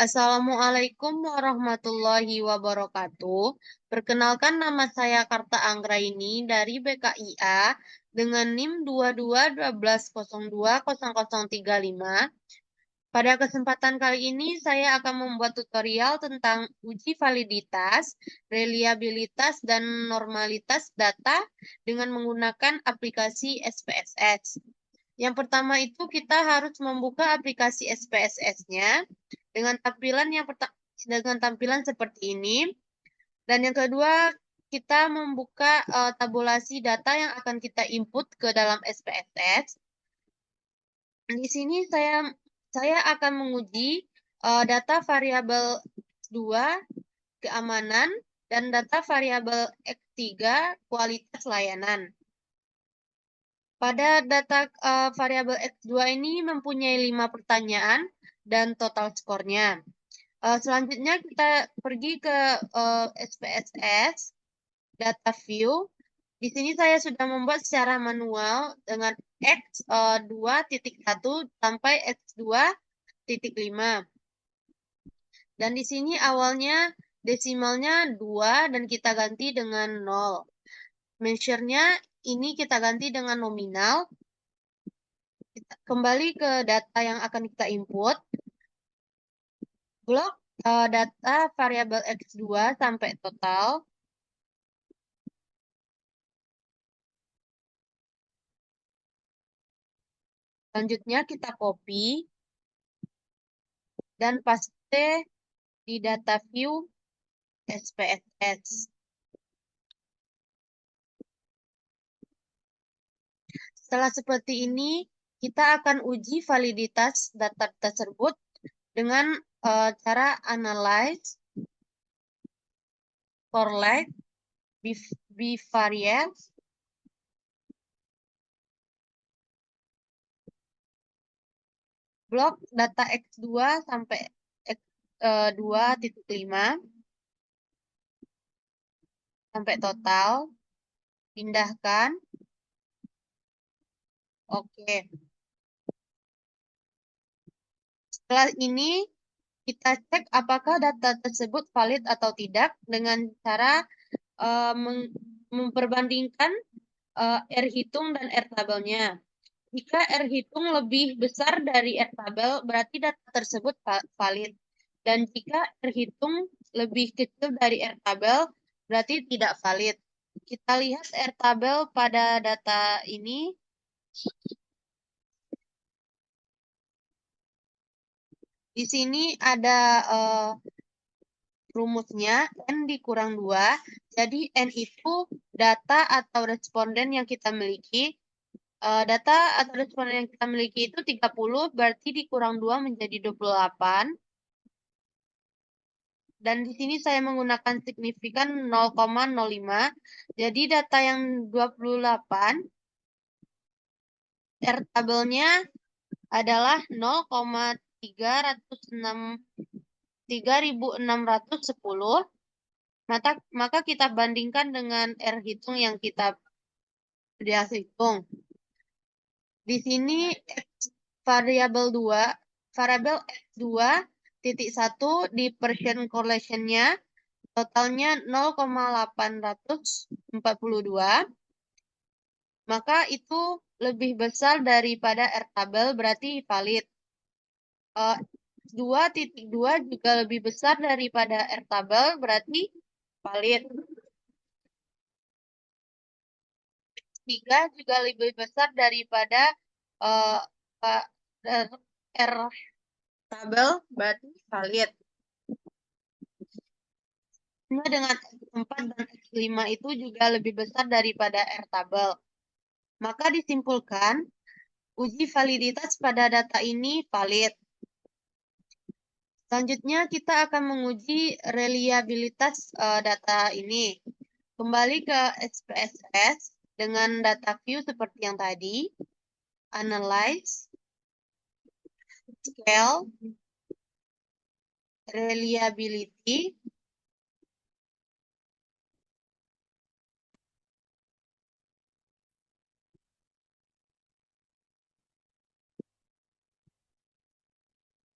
Assalamualaikum warahmatullahi wabarakatuh. Perkenalkan nama saya Karta Anggraini dari BKIA dengan NIM 2212000035. Pada kesempatan kali ini saya akan membuat tutorial tentang uji validitas, reliabilitas, dan normalitas data dengan menggunakan aplikasi SPSS. Yang pertama itu kita harus membuka aplikasi SPSS-nya dengan tampilan seperti ini. Dan yang kedua, kita membuka tabulasi data yang akan kita input ke dalam SPSS. Di sini saya akan menguji data variabel X2 keamanan dan data variabel X3 kualitas layanan. Pada data variabel X2 ini mempunyai 5 pertanyaan dan total skornya. Selanjutnya kita pergi ke SPSS data view. Di sini saya sudah membuat secara manual dengan X2.1 sampai X2.5. Dan di sini awalnya desimalnya 2 dan kita ganti dengan 0. Measure-nya ini kita ganti dengan nominal. Kembali ke data yang akan kita input. Blok data variabel X2 sampai total. Selanjutnya kita copy dan paste di data view SPSS. Setelah seperti ini, kita akan uji validitas data tersebut dengan cara analyze, correlate, bivariate, blok data X2 sampai X2.5 sampai total, pindahkan. Oke. Setelah ini kita cek apakah data tersebut valid atau tidak dengan cara memperbandingkan R hitung dan R tabelnya. Jika R hitung lebih besar dari R tabel, berarti data tersebut valid. Dan jika R hitung lebih kecil dari R tabel, berarti tidak valid. Kita lihat R tabel pada data ini. Di sini ada rumusnya N dikurang 2. Jadi N itu data atau responden yang kita miliki. Data atau responden yang kita miliki itu 30, berarti dikurang 2 menjadi 28. Dan di sini saya menggunakan signifikan 0,05. Jadi data yang 28, R tabelnya adalah 0,3610. Maka kita bandingkan dengan R hitung yang kita sudah hitung. Di sini variabel X2.1 di Persian correlation-nya totalnya 0,842. Maka itu lebih besar daripada R tabel, berarti valid. 2.2 juga lebih besar daripada R tabel, berarti valid. 3 juga lebih besar daripada R tabel, berarti valid. Dengan X4 dan X5 itu juga lebih besar daripada R tabel. Maka disimpulkan, uji validitas pada data ini valid. Selanjutnya kita akan menguji reliabilitas data ini. Kembali ke SPSS dengan data view seperti yang tadi. Analyze, scale, reliability,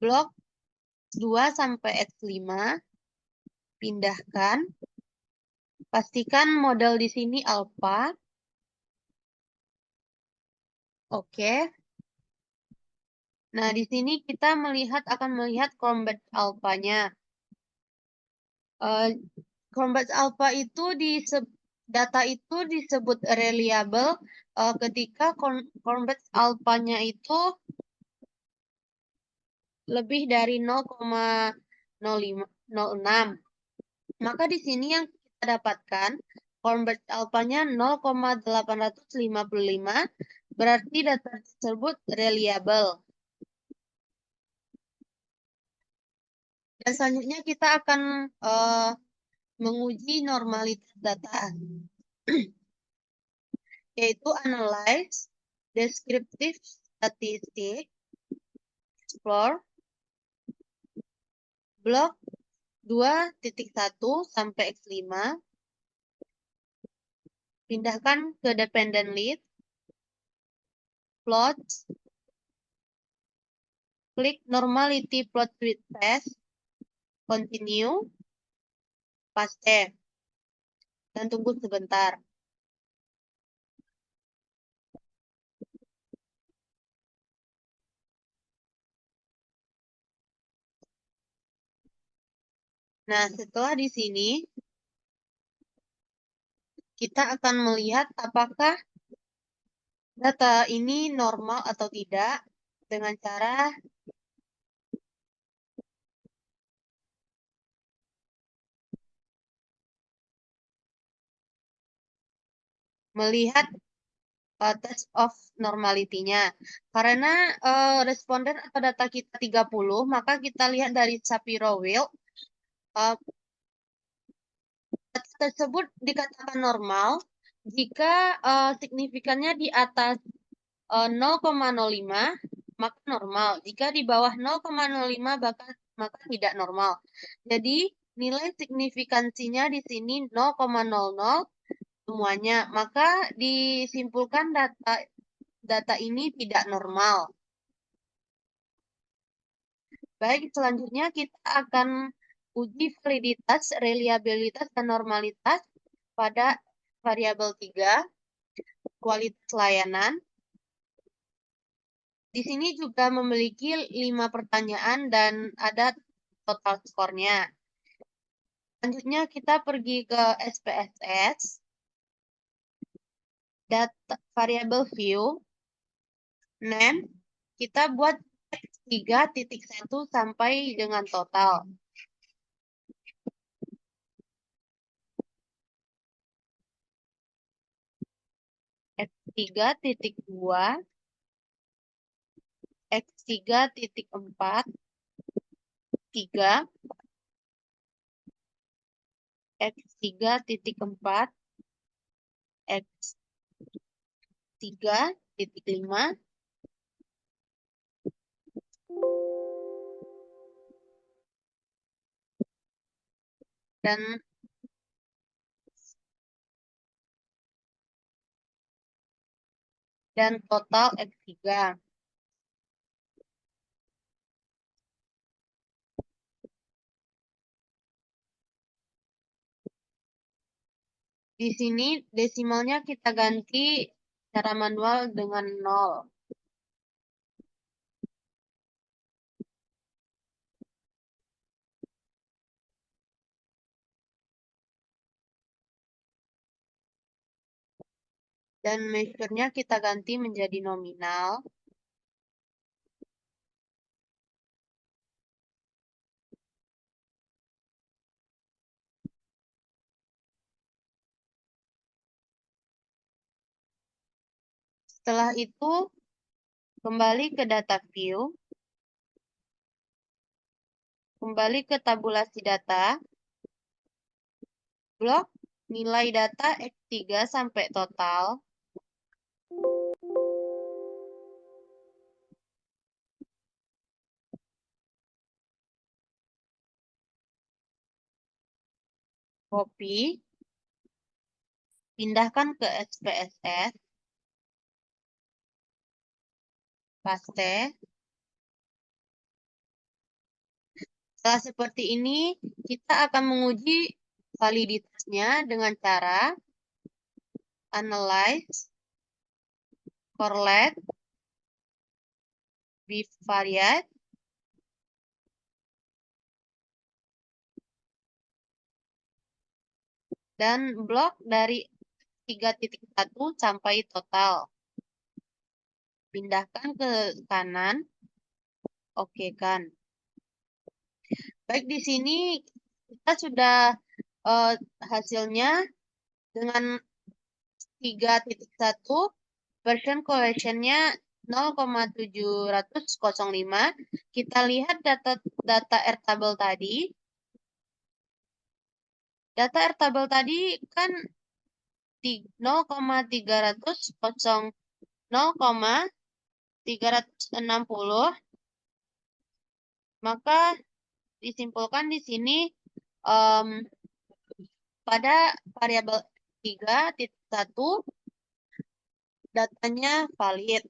blok X2 sampai X5. Pindahkan. Pastikan model di sini alfa. Oke. Nah, di sini kita akan melihat convex alfanya. Convex alpha itu data itu disebut reliable ketika convex alfanya itu lebih dari 0,06. Maka di sini yang kita dapatkan convex alfanya 0,855, berarti data tersebut reliable. Dan selanjutnya kita akan menguji normalitas data, yaitu analyze, descriptive statistic, explore, blok 2.1 sampai X5, pindahkan ke dependent list, plot, klik normality plot with test, continue, paste, dan tunggu sebentar. Nah, setelah di sini, kita akan melihat apakah data ini normal atau tidak dengan cara melihat test of normality-nya. Karena responden atau data kita 30, maka kita lihat dari Shapiro-Wilk, data tersebut dikatakan normal jika signifikannya di atas 0,05, maka normal. Jika di bawah 0,05, maka tidak normal. Jadi, nilai signifikansinya di sini 0,00 semuanya. Maka disimpulkan data ini tidak normal. Baik, selanjutnya kita akan uji validitas, reliabilitas, dan normalitas pada variabel 3, kualitas layanan. Di sini juga memiliki 5 pertanyaan dan ada total skornya. Selanjutnya kita pergi ke SPSS, data variable view, name, kita buat X3.1 sampai dengan total. X3.2, X3.4, 3, X3.4, X3.5, dan total X3. Di sini desimalnya kita ganti secara manual dengan 0. Dan measure-nya kita ganti menjadi nominal. Setelah itu, kembali ke data view, kembali ke tabulasi data, blok nilai data X3 sampai total, copy, pindahkan ke SPSS, paste, Setelah seperti ini, kita akan menguji validitasnya dengan cara analyze, correlate, bivariate, dan blok dari 3.1 sampai total. Pindahkan ke kanan, oke kan. Baik, di sini kita sudah hasilnya dengan 3.1 version correction-nya 0,705. Kita lihat data Airtable tadi. Data Airtable tadi kan 0,360, maka disimpulkan di sini pada variabel 3.1 datanya valid.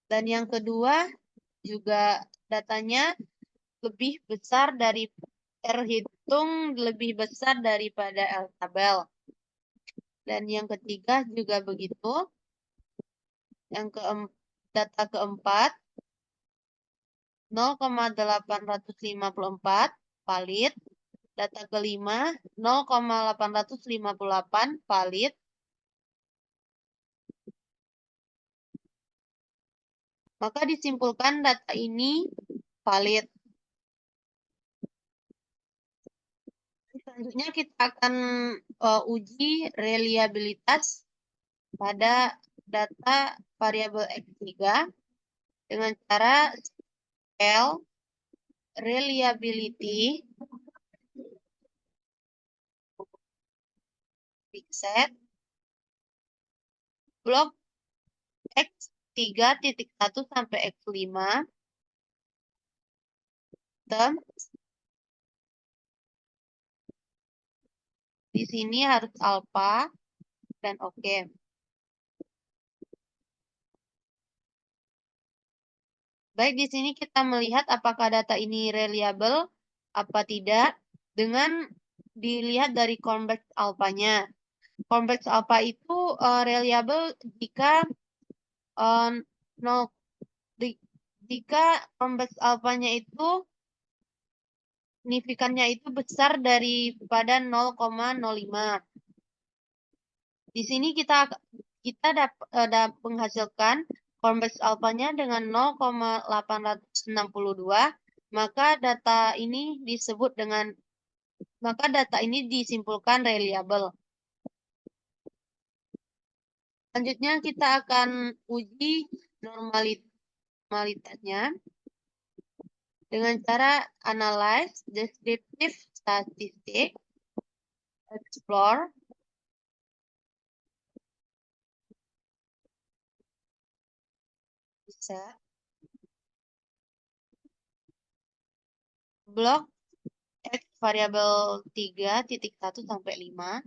Dan yang kedua juga datanya lebih besar dari terhitung lebih besar daripada Airtable. Dan yang ketiga juga begitu. Yang data keempat 0,854 valid. Data kelima 0,858 valid. Maka disimpulkan data ini valid. Selanjutnya kita akan uji reliabilitas pada data variabel X3 dengan cara scale reliability fixed blok X3.1 sampai X5 terms. Di sini harus alpha dan oke. Baik, di sini kita melihat apakah data ini reliable apa tidak dengan dilihat dari convex alpha-nya. Convex alpha itu reliable jika jika convex alpha-nya itu signifikannya itu besar daripada 0,05. Di sini kita dapat menghasilkan convex alpha-nya dengan 0,862, maka data ini disimpulkan reliable. Selanjutnya kita akan uji normalitasnya dengan cara analyze descriptive statistics, explore, set, blok X variabel 3.1 sampai 5.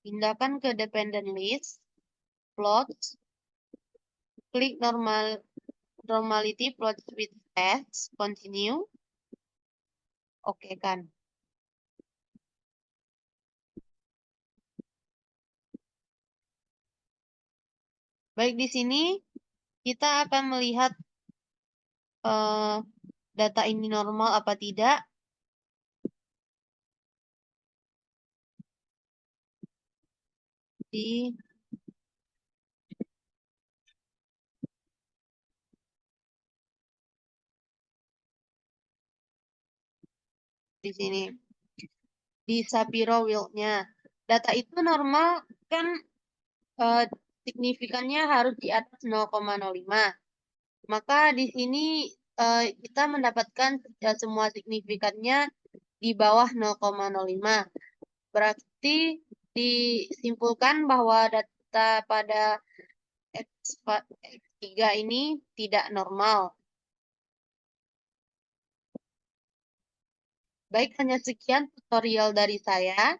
Pindahkan ke dependent list, plots, klik normality plots with text, continue. Oke kan. Baik, di sini kita akan melihat data ini normal apa tidak. Di sini di Shapiro Wilk-nya data itu normal kan, signifikannya harus di atas 0,05. Maka di sini kita mendapatkan semua signifikannya di bawah 0,05. Berarti disimpulkan bahwa data pada X3 ini tidak normal. Baik, hanya sekian tutorial dari saya.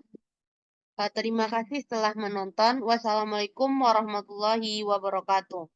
Terima kasih telah menonton. Wassalamualaikum warahmatullahi wabarakatuh.